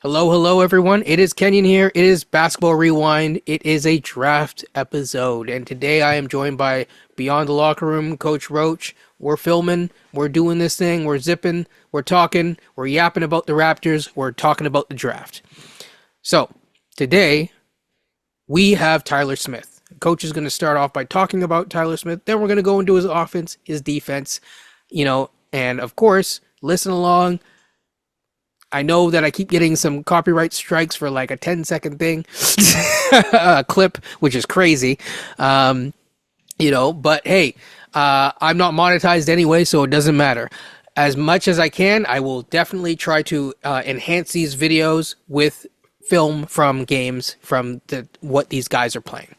Hello, hello, everyone. It is Kenyon here. It is Basketball Rewind. It is a draft episode. And today I am joined by Beyond the Locker Room, Coach Roache. We're filming. We're doing this thing. We're zipping. We're talking. We're yapping about the Raptors. We're talking about the draft. So, today we have Tyler Smith. Coach is going to start off by talking about Tyler Smith. Then we're going to go into his offense, his defense, and of course, listen along. I know that I keep getting some copyright strikes for like a 10-second thing, a clip, which is crazy. But hey, I'm not monetized anyway, so it doesn't matter. As much as I can, I will definitely try to enhance these videos with film from games from what these guys are playing.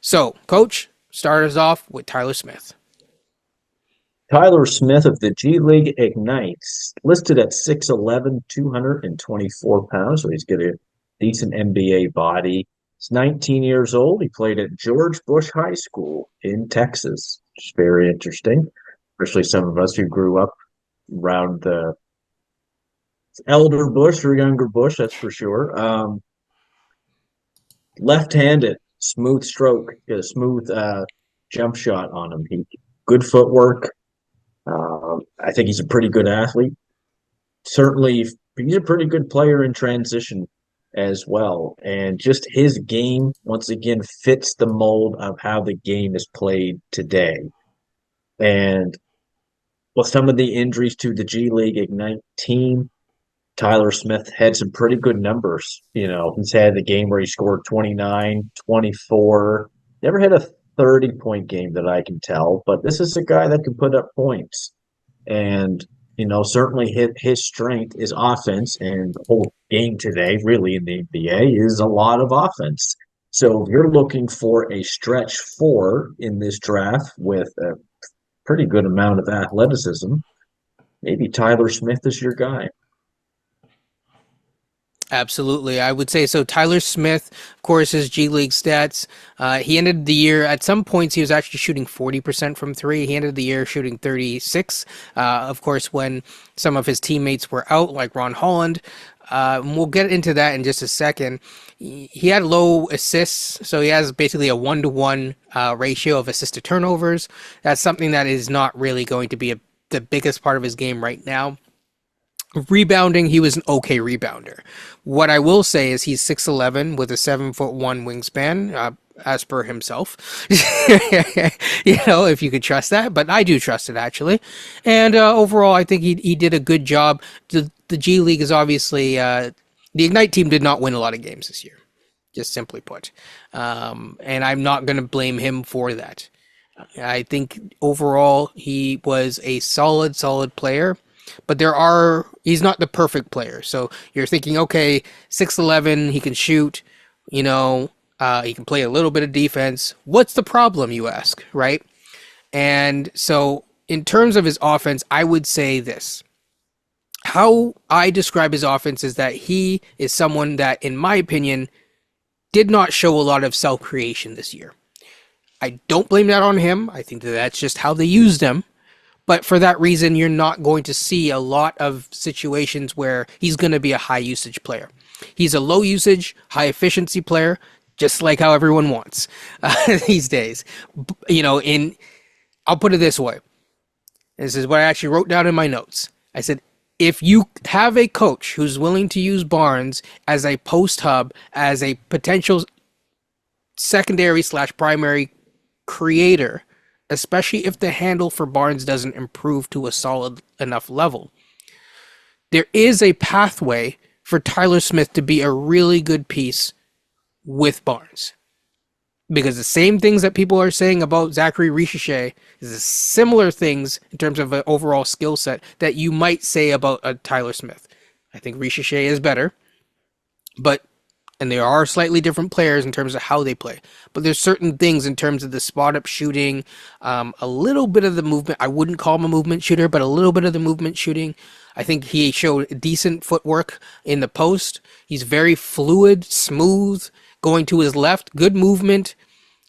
So, Coach, start us off with Tyler Smith. Tyler Smith of the G League Ignites, listed at 6'11", 224 pounds, so he's got a decent NBA body. He's 19 years old. He played at George Bush High School in Texas, which is very interesting, especially some of us who grew up around the elder Bush or younger Bush, that's for sure. Left-handed, smooth stroke, got a smooth jump shot on him. Good footwork. I think he's a pretty good athlete. Certainly, he's a pretty good player in transition as well. And just his game, once again, fits the mold of how the game is played today. And with some of the injuries to the G League Ignite team, Tyler Smith had some pretty good numbers. He's had the game where he scored 29, 24, never had a 30-point game that I can tell, but this is a guy that can put up points. And, certainly his strength is offense, and the whole game today, really, in the NBA, is a lot of offense. So if you're looking for a stretch four in this draft with a pretty good amount of athleticism, maybe Tyler Smith is your guy. Absolutely. I would say so. Tyler Smith, of course, his G League stats. He ended the year, at some points, he was actually shooting 40% from three. He ended the year shooting 36. Of course, when some of his teammates were out, like Ron Holland. We'll get into that in just a second. He had low assists, so he has basically a 1-to-1 ratio of assist to turnovers. That's something that is not really going to be the biggest part of his game right now. Rebounding, he was an okay rebounder. What I will say is he's 6'11" with a 7'1" wingspan, as per himself. If you could trust that, but I do trust it actually. And overall, I think he did a good job. The G League is obviously the Ignite team did not win a lot of games this year, just simply put. And I'm not going to blame him for that. I think overall he was a solid player. But he's not the perfect player. So you're thinking, okay, 6'11", he can shoot, he can play a little bit of defense. What's the problem, you ask, right? And so in terms of his offense, I would say this. How I describe his offense is that he is someone that, in my opinion, did not show a lot of self-creation this year. I don't blame that on him. I think that's just how they used him. But for that reason, you're not going to see a lot of situations where he's going to be a high usage player. He's a low usage, high efficiency player, just like how everyone wants these days. I'll put it this way. This is what I actually wrote down in my notes. I said, if you have a coach who's willing to use Barnes as a post hub, as a potential secondary/primary creator, especially if the handle for Barnes doesn't improve to a solid enough level, there is a pathway for Tyler Smith to be a really good piece with Barnes. Because the same things that people are saying about Zachary Richer is similar things in terms of an overall skill set that you might say about a Tyler Smith. I think Richer is better, and there are slightly different players in terms of how they play. But there's certain things in terms of the spot-up shooting, a little bit of the movement. I wouldn't call him a movement shooter, but a little bit of the movement shooting. I think he showed decent footwork in the post. He's very fluid, smooth, going to his left, good movement.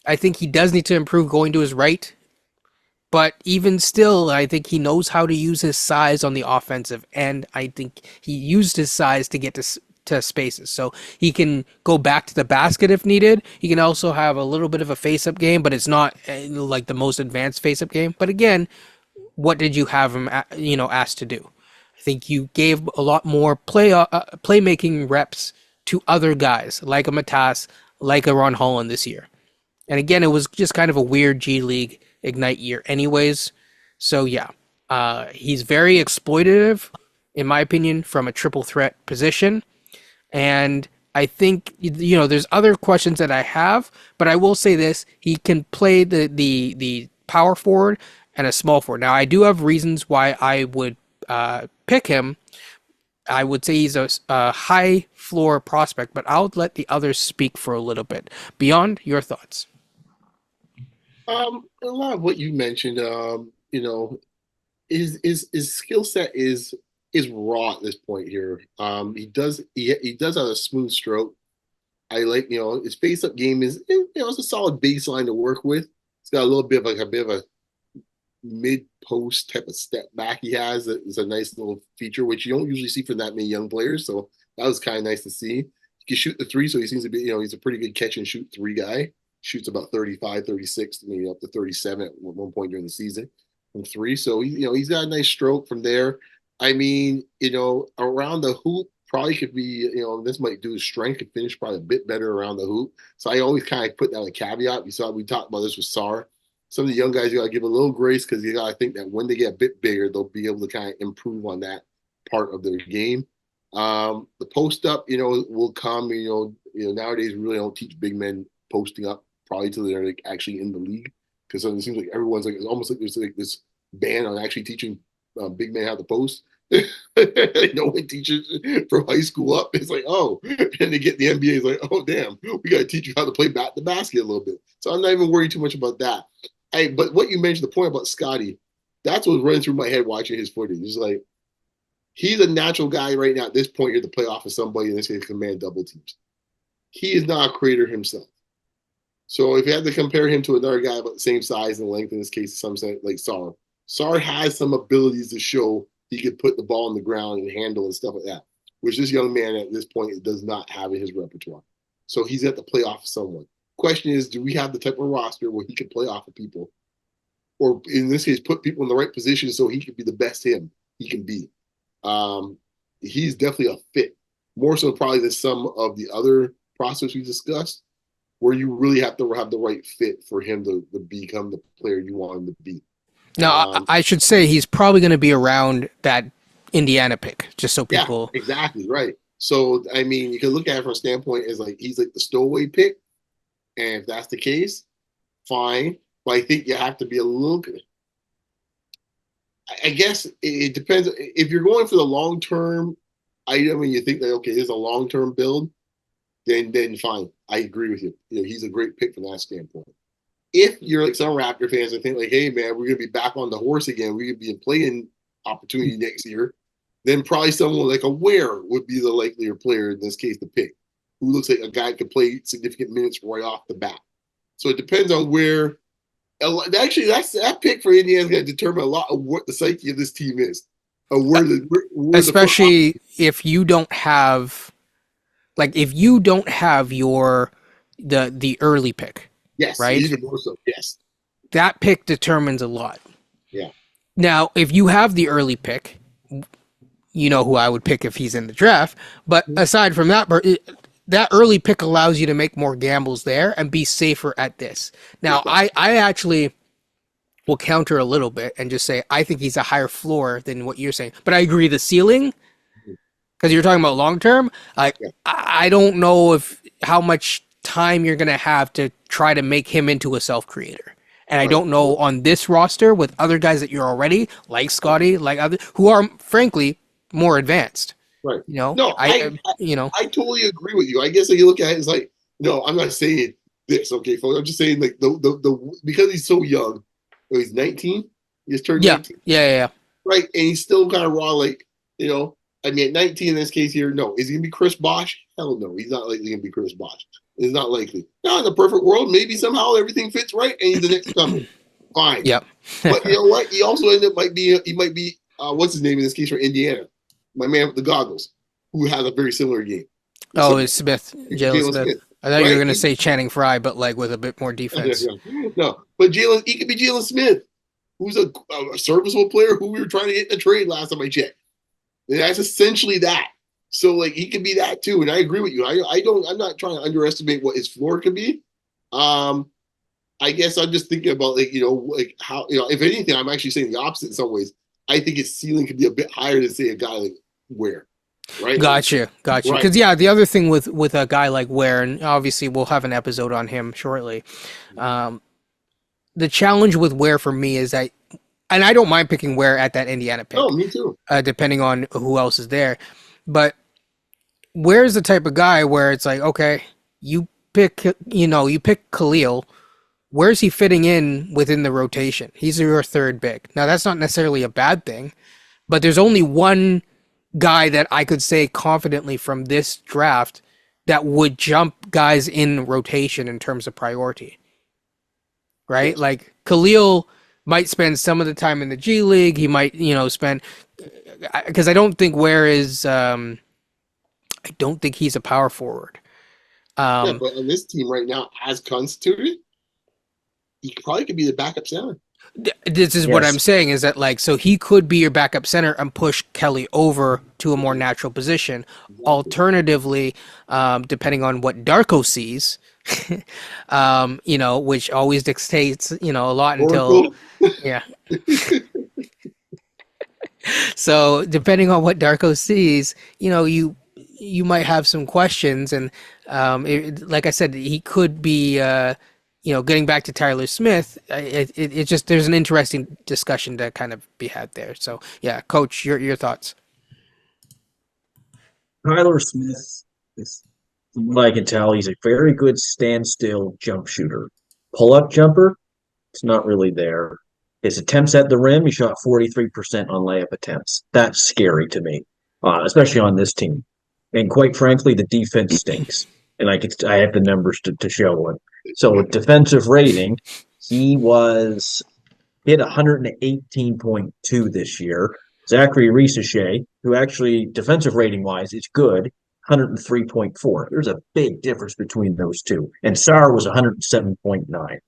I think he does need to improve going to his right. But even still, I think he knows how to use his size on the offensive end. I think he used his size to get to spaces. So he can go back to the basket if needed. He can also have a little bit of a face-up game, but it's not like the most advanced face-up game. But again, what did you have him, asked to do? I think you gave a lot more playmaking reps to other guys like a Matas, like a Ron Holland this year. And again, it was just kind of a weird G League Ignite year, anyways. So yeah, he's very exploitative, in my opinion, from a triple threat position. And I think there's other questions that I have, but I will say this: he can play the power forward and a small forward. Now, I do have reasons why I would pick him. I would say he's a high floor prospect, but I'll let the others speak for a little bit. Beyond your thoughts. A lot of what you mentioned, his skill set is raw at this point here. He does have a smooth stroke. I like, his face up game is, it's a solid baseline to work with. It's got a little bit of like a bit of a mid post type of step back he has. It's a nice little feature, which you don't usually see from that many young players. So that was kind of nice to see. He can shoot the three, so he seems to be, he's a pretty good catch and shoot three guy. Shoots about 35, 36, maybe up to 37 at one point during the season from three. So he's got a nice stroke from there. I mean, around the hoop probably could be, this might do his strength could finish probably a bit better around the hoop. So I always kind of put that a caveat. We talked about this with Sar. Some of the young guys you got to give a little grace because you got to think that when they get a bit bigger, they'll be able to kind of improve on that part of their game. The post up, will come. Nowadays we really don't teach big men posting up probably till they're like actually in the league because it seems like everyone's like it's almost like there's like this ban on actually teaching big men how to post. No one teaches from high school up. It's like, oh, and they get the NBA. It's like, oh, damn, we got to teach you how to play the basket a little bit. So I'm not even worried too much about that. But what you mentioned, the point about Scotty, that's what's running through my head watching his footage. It's like he's a natural guy right now at this point here to play off of somebody in this case command double teams. He is not a creator himself. So if you had to compare him to another guy about the same size and length, in this case, some sense like Sar has some abilities to show he could put the ball on the ground and handle and stuff like that, which this young man at this point does not have in his repertoire. So he's got to play off of someone. Question is, do we have the type of roster where he can play off of people? Or in this case, put people in the right position so he can be the best him he can be. He's definitely a fit, more so probably than some of the other prospects we discussed, where you really have to have the right fit for him to become the player you want him to be. Now, I should say he's probably going to be around that Indiana pick, just so people. Yeah, exactly, right. So, I mean, you can look at it from a standpoint as like he's like the stowaway pick. And if that's the case, fine. But I think you have to be a little good. I guess it depends. If you're going for the long-term item and you think that, okay, this is a long-term build, then fine. I agree with you. He's a great pick from that standpoint. If you're like some Raptor fans and think like, hey, man, we're going to be back on the horse again. We're going to be playing opportunity next year. Then probably someone like a Ware would be the likelier player in this case to pick, who looks like a guy who could play significant minutes right off the bat. So it depends on where. Actually, that pick for Indiana is going to determine a lot of what the psyche of this team is. Especially if you don't have, your the early pick. Yes, right. Even more so. Yes, that pick determines a lot. Yeah. Now, if you have the early pick, you know who I would pick if he's in the draft. But aside from that, that early pick allows you to make more gambles there and be safer at this. Now, I actually will counter a little bit and just say I think he's a higher floor than what you're saying. But I agree the ceiling, because you're talking about long term. I don't know how much time you're going to have to try to make him into a self-creator. And I don't know on this roster with other guys that you're already, like Scotty, like other who are frankly more advanced. Right. I totally agree with you. I guess if you look at it, it's like, no, I'm not saying this, okay, folks. I'm just saying like the because he's so young. He's 19. He just turned 19. Yeah. Right, and he's still kind of raw. Like, I mean, at 19 in this case here, no, is he gonna be Chris Bosh? Hell no, he's not likely gonna be Chris Bosh. It's not likely. Now, in the perfect world, maybe somehow everything fits right, and he's the next coming. Fine. Yep. But you know what? He also might be what's his name in this case for Indiana, my man with the goggles, who has a very similar game. Oh, it's Smith, Jalen Jalen Smith. Smith, I thought you were right? going to say Channing Frye, but like with a bit more defense. No, but he could be Jalen Smith, who's a serviceable player who we were trying to get in a trade last time I checked. And that's essentially that. So like he could be that too. And I agree with you. I'm not trying to underestimate what his floor could be. I guess I'm just thinking about like how, if anything, I'm actually saying the opposite in some ways. I think his ceiling could be a bit higher than say a guy like Ware. Right. Gotcha. Right. Because yeah, the other thing with a guy like Ware, and obviously we'll have an episode on him shortly. The challenge with Ware for me is that, and I don't mind picking Ware at that Indiana pick. Oh, me too. Depending on who else is there, but Ware's the type of guy where it's like, okay, you pick Khalil. Where's he fitting in within the rotation? He's your third big. Now that's not necessarily a bad thing, but there's only one guy that I could say confidently from this draft that would jump guys in rotation in terms of priority. Right? Yes. Like Khalil might spend some of the time in the G League. He might, spend, because I don't think Ware is, I don't think he's a power forward. Yeah, but on this team right now, as constituted, he probably could be the backup center. This is what I'm saying is that so he could be your backup center and push Kelly over to a more natural position. Exactly. Alternatively, depending on what Darko sees, which always dictates, a lot until, yeah. So depending on what Darko sees, you might have some questions, and like I said, he could be. Getting back to Tyler Smith, it just there's an interesting discussion to kind of be had there. So yeah, Coach, your thoughts. Tyler Smith is, from what I can tell, he's a very good standstill jump shooter. Pull-up jumper, it's not really there. His attempts at the rim, he shot 43% on layup attempts. That's scary to me, especially on this team. And quite frankly, the defense stinks. And I have the numbers to show it. So with defensive rating, he hit 118.2 this year. Zachary Risache, who actually defensive rating wise is good, 103.4. There's a big difference between those two. And Sarr was 107.9.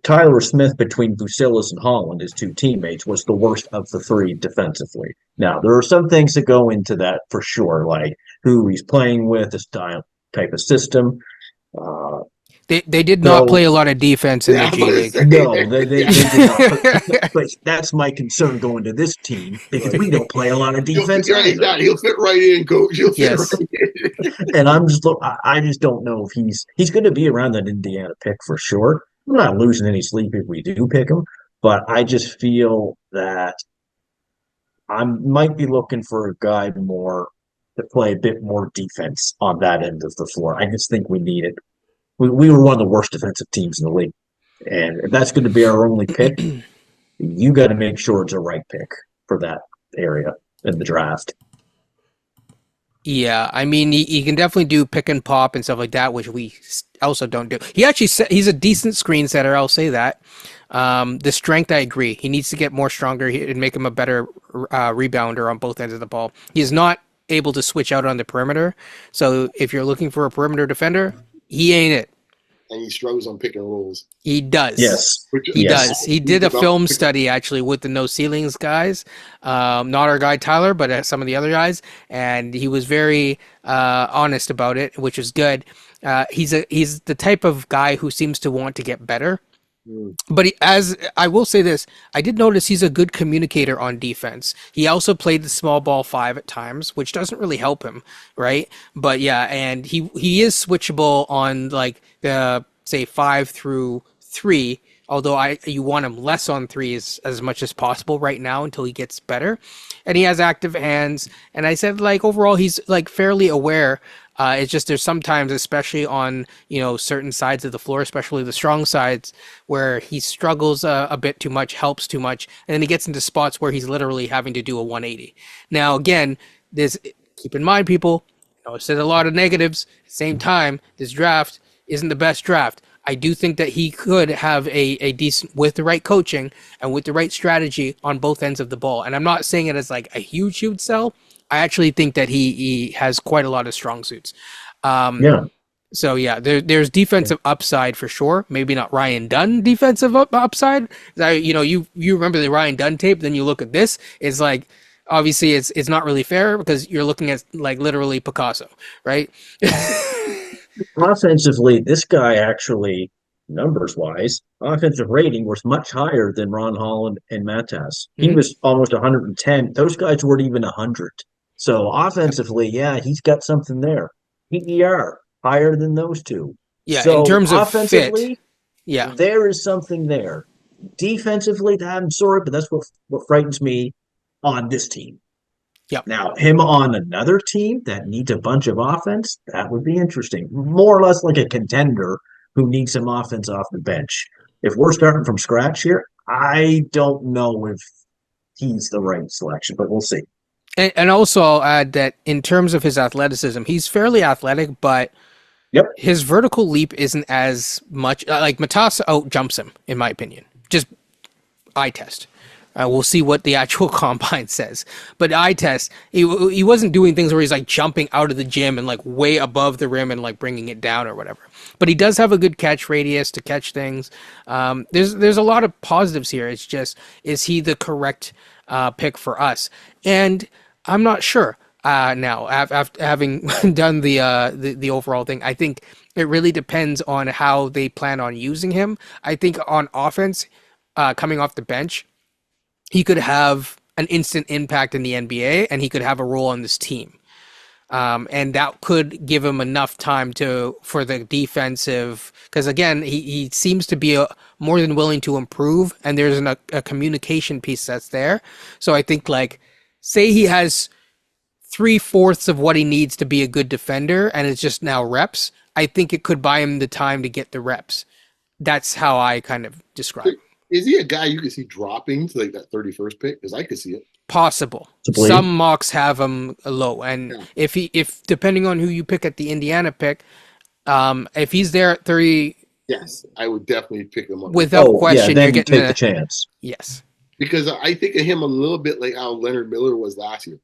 Tyler Smith, between Busilis and Holland, his two teammates, was the worst of the three defensively. Now, there are some things that go into that for sure, like who he's playing with, his type of system. They did not play a lot of defense in the G League. No, they did not. But that's my concern going to this team, because we don't play a lot of defense. He'll fit right in, Coach. He'll fit right in. And I just don't know if he's going to be around that Indiana pick for sure. I'm not losing any sleep if we do pick him, but I just feel that I might be looking for a guy more to play a bit more defense on that end of the floor. I just think we need it. We were one of the worst defensive teams in the league. And if that's going to be our only pick, you got to make sure it's a right pick for that area in the draft. Yeah, I mean, he can definitely do pick and pop and stuff like that, which we also don't do. He's a decent screen setter, I'll say that. The strength, I agree. He needs to get more stronger and make him a better rebounder on both ends of the ball. He is not able to switch out on the perimeter. So if you're looking for a perimeter defender, he ain't it. And he struggles on pick and rolls. He does. Yes. He does. He did a film study actually with the No Ceilings guys. Not our guy Tyler, but some of the other guys. And he was very honest about it, which is good. He's the type of guy who seems to want to get better. But as I will say this, I did notice he's a good communicator on defense. He also played the small ball 5 at times, which doesn't really help him, right? But yeah, and he is switchable on like the say 5 through 3. Although you want him less on threes as much as possible right now until he gets better, and he has active hands. And I said like overall he's like fairly aware. It's just there's sometimes, especially on certain sides of the floor, especially the strong sides, where he struggles a bit too much, helps too much, and then he gets into spots where he's literally having to do a 180. Now again, keep in mind, people. I said a lot of negatives. At the same time, this draft isn't the best draft. I do think that he could have a decent, with the right coaching and with the right strategy on both ends of the ball. And I'm not saying it as like a huge sell. I actually think that he has quite a lot of strong suits. Yeah. So yeah, there's defensive upside for sure. Maybe not Ryan Dunn defensive upside. You remember the Ryan Dunn tape, then you look at this. It's like obviously it's not really fair because you're looking at like literally Picasso, right? Offensively, this guy actually, numbers wise, offensive rating was much higher than Ron Holland and Matas. He Hmm. was almost 110. Those guys weren't even 100. So offensively, yeah, he's got something there. PER higher than those two. Yeah, in So terms of fit, offensively, yeah, there is something there. Defensively, I'm sorry, but that's what frightens me on this team. yeah. Now, him on another team that needs a bunch of offense, that would be interesting. More or less like a contender who needs some offense off the bench. If we're starting from scratch here, I don't know if he's the right selection, but we'll see. And also I'll add that in terms of his athleticism, he's fairly athletic, but Yep. his vertical leap isn't as much. Like Matassa out jumps him, in my opinion. Just eye test. We'll see what the actual combine says. But eye test, he wasn't doing things where he's like jumping out of the gym and like way above the rim and like bringing it down or whatever. But he does have a good catch radius to catch things. There's a lot of positives here. It's just, is he the correct pick for us? And I'm not sure. Now, after having done the overall thing, I think it really depends on how they plan on using him. I think on offense, coming off the bench, he could have an instant impact in the NBA and he could have a role on this team. And that could give him enough time for the defensive, because again, he seems to be more than willing to improve, and there's a communication piece that's there. So I think like, say he has 3/4 of what he needs to be a good defender, and it's just now reps. I think it could buy him the time to get the reps. That's how I kind of describe. Is he a guy you could see dropping to like that 31st pick? Because I could see it. Possible. Possibly. Some mocks have him low, and Yeah. if depending on who you pick at the Indiana pick, if he's there at 30, Yes, I would definitely pick him up. without Oh, yeah, question, then you're you getting take the chance. yes, Because I think of him a little bit like how Leonard Miller was last year.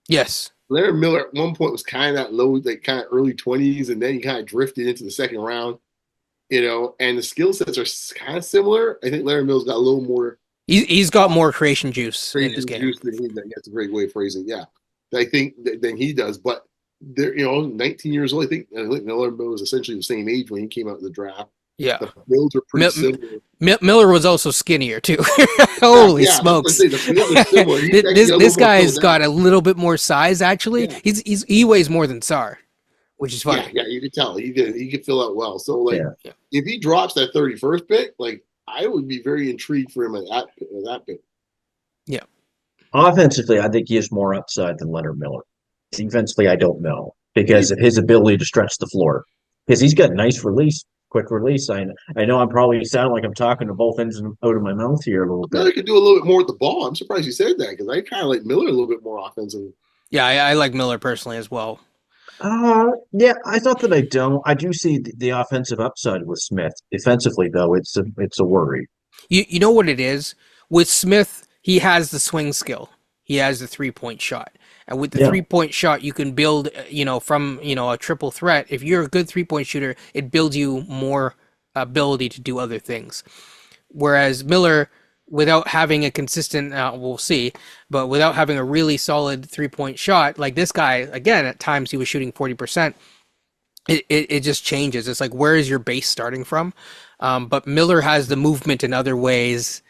yes, Leonard Miller at one point was kind of that low, like kind of early 20s, and then he kind of drifted into the second round, and the skill sets are kind of similar. I think Leonard Miller's got a little more he's got more creation juice in his creation game. juice than he does. That's a great way of phrasing it. Yeah. I think than he does. But they're 19 years old. I think Leonard Miller was essentially the same age when he came out of the draft. Yeah, The builds are pretty similar. Miller was also skinnier too. Holy Yeah, smokes! the builds are similar. He's actually a this little more guy's filled got out. a little bit more size. Actually, Yeah. he weighs more than Sar, which is funny. Yeah, you could tell he could fill out well. So like, Yeah. if he drops that 31st pick, like I would be very intrigued for him at that pick. Yeah. Offensively, I think he has more upside than Leonard Miller. Defensively, I don't know because of his ability to stretch the floor. Because he's got nice release, quick release. I know I'm probably sound like I'm talking to both ends out of my mouth here a little Miller bit. could do a little bit more with the ball. I'm surprised you said that because I kind of like Miller a little bit more offensive. Yeah, I like Miller personally as well. Yeah, I thought that I don't. I do see the offensive upside with Smith. Defensively, though, it's a worry. You know what it is? With Smith, he has the swing skill. He has the 3-point shot. And with the Yeah. 3-point shot, you can build, from, a triple threat. If you're a good 3-point shooter, it builds you more ability to do other things. Whereas Miller, without having a consistent, we'll see, but without having a really solid 3-point shot, like this guy, again, at times he was shooting 40%. It just changes. It's like, where is your base starting from? But Miller has the movement in other ways.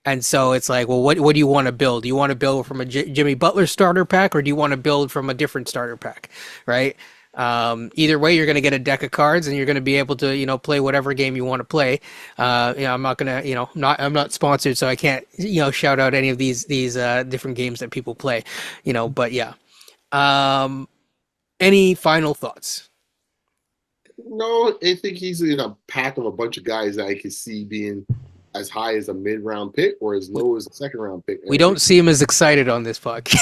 And so it's like, well, what do you want to build? Do you want to build from a Jimmy Butler starter pack, or do you want to build from a different starter pack, right? Either way, you're going to get a deck of cards, and you're going to be able to, play whatever game you want to play. I'm not going to, I'm not sponsored, so I can't, shout out any of these different games that people play, But yeah, any final thoughts? No, I think he's in a pack of a bunch of guys that I could see being as high as a mid-round pick or as low as a second-round pick. We don't see him as excited on this podcast.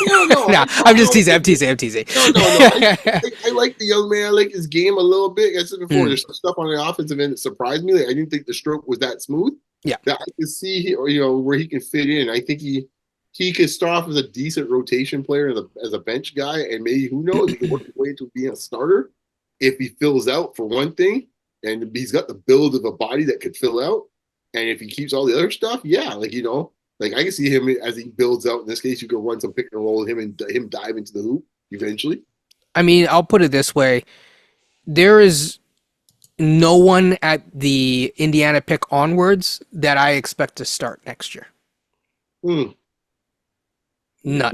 No, Nah, I'm just teasing. I'm teasing. No. I like the young man. I like his game a little bit. As I said before, there's some stuff on the offensive end that surprised me. Like, I didn't think the stroke was that smooth. Yeah. That I could see, where he can fit in. I think he he could start off as a decent rotation player as a bench guy, and maybe who knows, he could work his way into being a starter if he fills out for one thing, and he's got the build of a body that could fill out, and if he keeps all the other stuff, yeah, like I can see him as he builds out. In this case, you could run some pick and roll with him and him dive into the hoop eventually. I mean, I'll put it this way: there is no one at the Indiana pick onwards that I expect to start next year. None.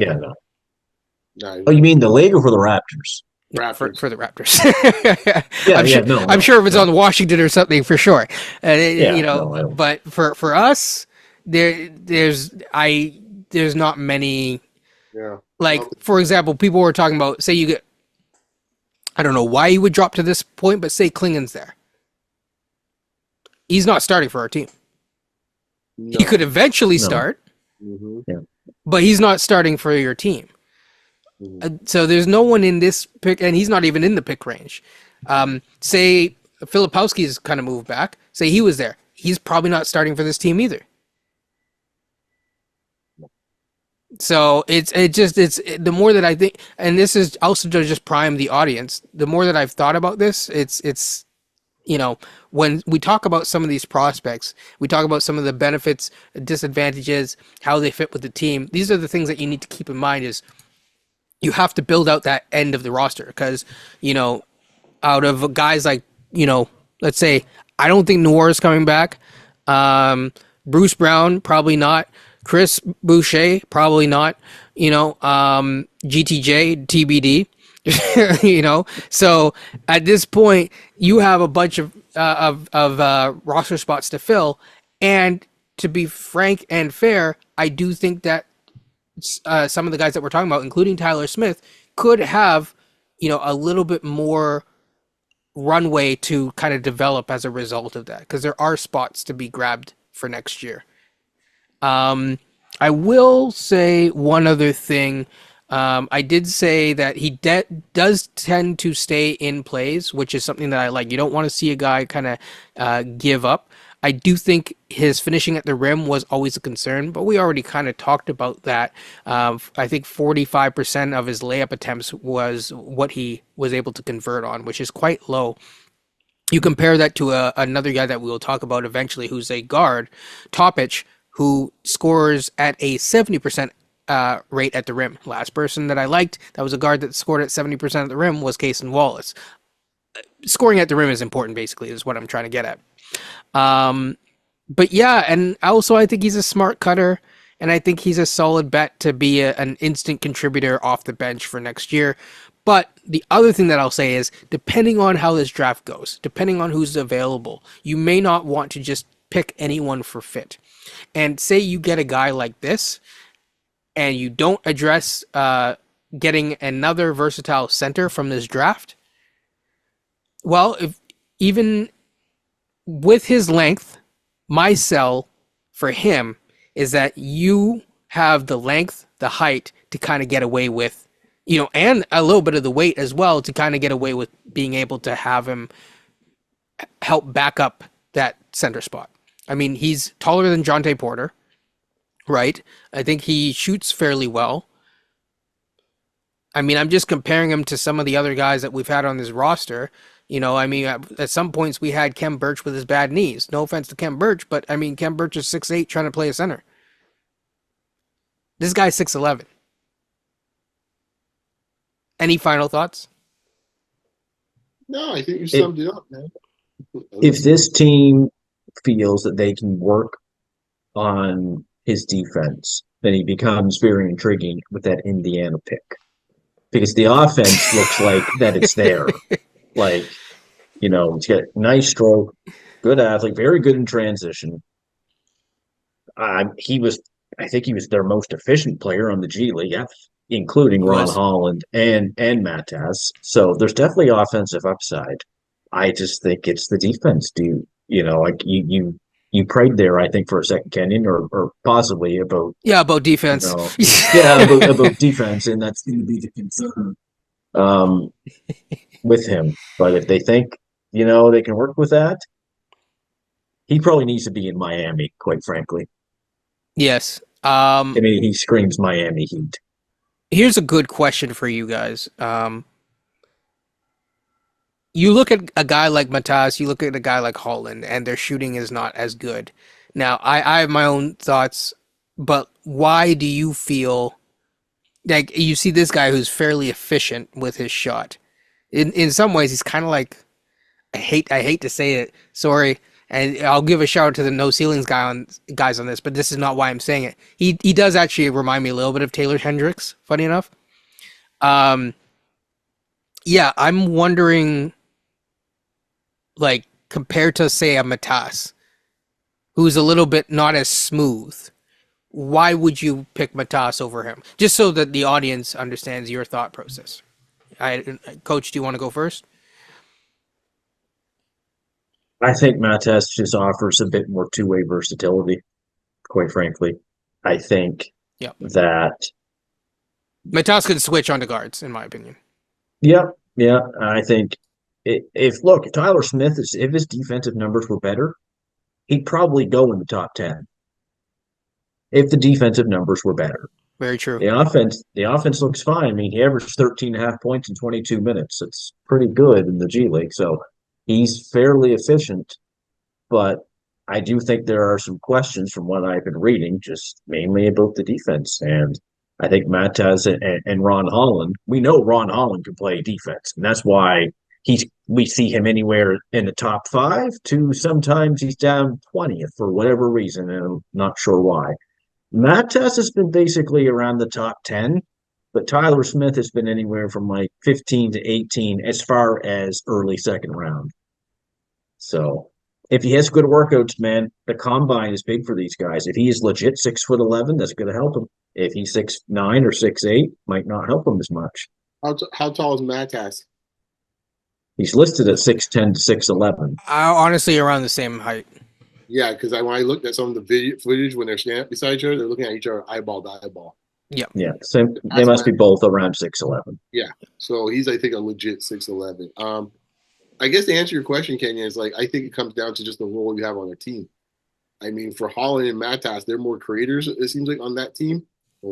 Yeah, no. No, Oh, you mean the league or for the Raptors? For the Raptors. No, I'm sure if it's on Washington or something, for sure. No, but for us, there's not many. yeah. Like, for example, people were talking about, say you get, I don't know why you would drop to this point, but say Klingen's there. He's not starting for our team. No. He could eventually start, but he's not starting for your team. So there's no one in this pick, and he's not even in the pick range. Say Filipowski's kind of moved back. Say he was there. He's probably not starting for this team either. So it's the more that I think, and this is also to just prime the audience. The more that I've thought about this, it's when we talk about some of these prospects, we talk about some of the benefits, disadvantages, how they fit with the team. These are the things that you need to keep in mind. Is you have to build out that end of the roster because out of guys like let's say I don't think Noir's coming back. Bruce Brown probably not. Chris Boucher, probably not, GTJ, TBD, so at this point you have a bunch of roster spots to fill. And to be frank and fair, I do think that some of the guys that we're talking about, including Tyler Smith, could have, a little bit more runway to kind of develop as a result of that. Because there are spots to be grabbed for next year. I will say one other thing. I did say that he does tend to stay in plays, which is something that I like. You don't want to see a guy kind of give up. I do think his finishing at the rim was always a concern, but we already kind of talked about that. I think 45% of his layup attempts was what he was able to convert on, which is quite low. You compare that to another guy that we will talk about eventually, who's a guard, Topic, who scores at a 70% rate at the rim. Last person that I liked that was a guard that scored at 70% at the rim was Cason Wallace. Scoring at the rim is important, basically, is what I'm trying to get at. But yeah, and also I think he's a smart cutter, and I think he's a solid bet to be an instant contributor off the bench for next year. But the other thing that I'll say is, depending on how this draft goes, depending on who's available, you may not want to just pick anyone for fit. And say you get a guy like this, and you don't address getting another versatile center from this draft. Well, if even with his length, my sell for him is that you have the length, the height to kind of get away with, and a little bit of the weight as well to kind of get away with being able to have him help back up that center spot. I mean, he's taller than Jonte Porter, right? I think he shoots fairly well. I mean, I'm just comparing him to some of the other guys that we've had on this roster. I mean, at some points we had Kem Birch with his bad knees. No offense to Kem Birch, but I mean, Kem Birch is 6'8", trying to play a center. This guy's 6'11". Any final thoughts? No, I think you summed it up, man. If this team feels that they can work on his defense, then he becomes very intriguing with that Indiana pick. Because the offense looks like that it's there. Like, he's got nice stroke, good athlete, very good in transition. I think he was their most efficient player on the G League, including Ron Holland and Matas. So there's definitely offensive upside. I just think it's the defense, dude. You prayed there, I think, for a second, Kenyon, or possibly about defense. About defense, and that's going to be the concern with him. But if they think they can work with that, he probably needs to be in Miami, quite frankly. Yes, Um, I mean, he screams Miami Heat. Here's a good question for you guys. You look at a guy like Matas, you look at a guy like Holland, and their shooting is not as good. Now, I have my own thoughts, but why do you feel like you see this guy who's fairly efficient with his shot? In some ways, he's kind of like I hate to say it. Sorry, and I'll give a shout out to the no ceilings guys on this, but this is not why I'm saying it. He does actually remind me a little bit of Taylor Hendricks. Funny enough. Um, yeah, I'm wondering, like compared to say a Matas, who's a little bit not as smooth. Why would you pick Matas over him? Just so that the audience understands your thought process. Coach, do you want to go first? I think Mates just offers a bit more two-way versatility, quite frankly. I think Yeah, that, Matas could switch onto guards, in my opinion. yeah, yeah, I think if look, Tyler Smith is if his defensive numbers were better, he'd probably go in the top 10 if the defensive numbers were better. Very true. The offense looks fine. I mean, he averaged 13 and a half points in 22 minutes. It's pretty good in the G League. So he's fairly efficient, but I do think there are some questions from what I've been reading, just mainly about the defense. And I think Mattaz and Ron Holland, we know Ron Holland can play defense, and that's why we see him anywhere in the top 5 to sometimes he's down 20th for whatever reason, and I'm not sure why. Mattaz has been basically around the top 10, but Tyler Smith has been anywhere from like 15 to 18 as far as early second round. So if he has good workouts, man, the combine is big for these guys. If he is legit 6'11", that's going to help him. If he's 6'9" or 6'8", might not help him as much. How tall is Matas? He's listed at 6'10" to 6'11". Honestly, around the same height. Yeah, because when I looked at some of the video footage when they're standing up beside each other, they're looking at each other eyeball to eyeball. Yeah. Yeah, so they must be both around 6'11". Yeah, so he's I think a legit 6'11". I guess to answer your question, Kenya, is like I think it comes down to just the role you have on a team. I mean, for Holland and Matas, they're more creators. It seems like on that team.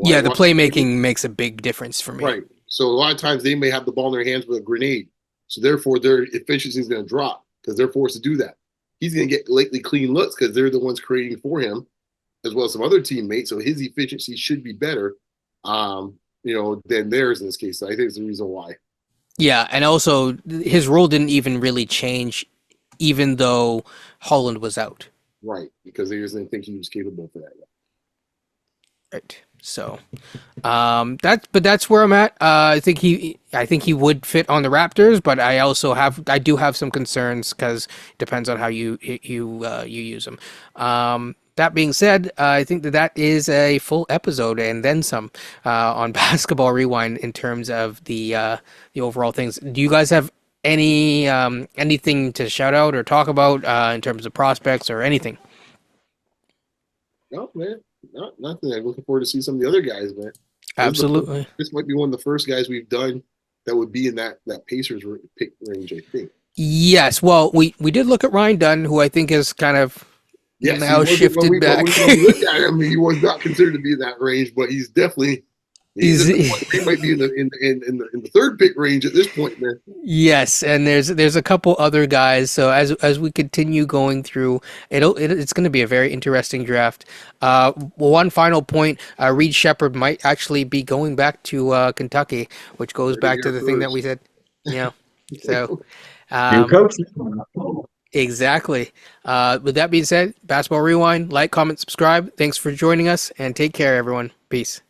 Yeah, the playmaking makes a big difference for me. Right. So a lot of times they may have the ball in their hands with a grenade. So therefore their efficiency is going to drop because they're forced to do that. He's going to get lately clean looks because they're the ones creating for him, as well as some other teammates. So his efficiency should be better, than theirs in this case. So I think it's the reason why. Yeah, and also his role didn't even really change, even though Holland was out. Right, because they just didn't think he was capable for that yet. Right. So, that's where I'm at. I think he would fit on the Raptors, but I do have some concerns because it depends on how you use them. That being said, I think that is a full episode and then some on Basketball Rewind in terms of the overall things. Do you guys have anything to shout out or talk about in terms of prospects or anything? No, man. Nothing. I'm looking forward to see some of the other guys, man. Absolutely. This might be one of the first guys we've done that would be in that Pacers pick range, I think. Yes. Well, we did look at Ryan Dunn, who I think is kind of now shifted back. When we looked at him, he was not considered to be in that range, but he's definitely he might be in the third pick range at this point, man. Yes, and there's a couple other guys. So as we continue going through, it's going to be a very interesting draft. One final point: Reed Shepherd might actually be going back to Kentucky, which goes back to the thing that we said. Yeah. So. New coach. Exactly. With that being said, Basketball Rewind, like, comment, subscribe. Thanks for joining us, and take care, everyone. Peace.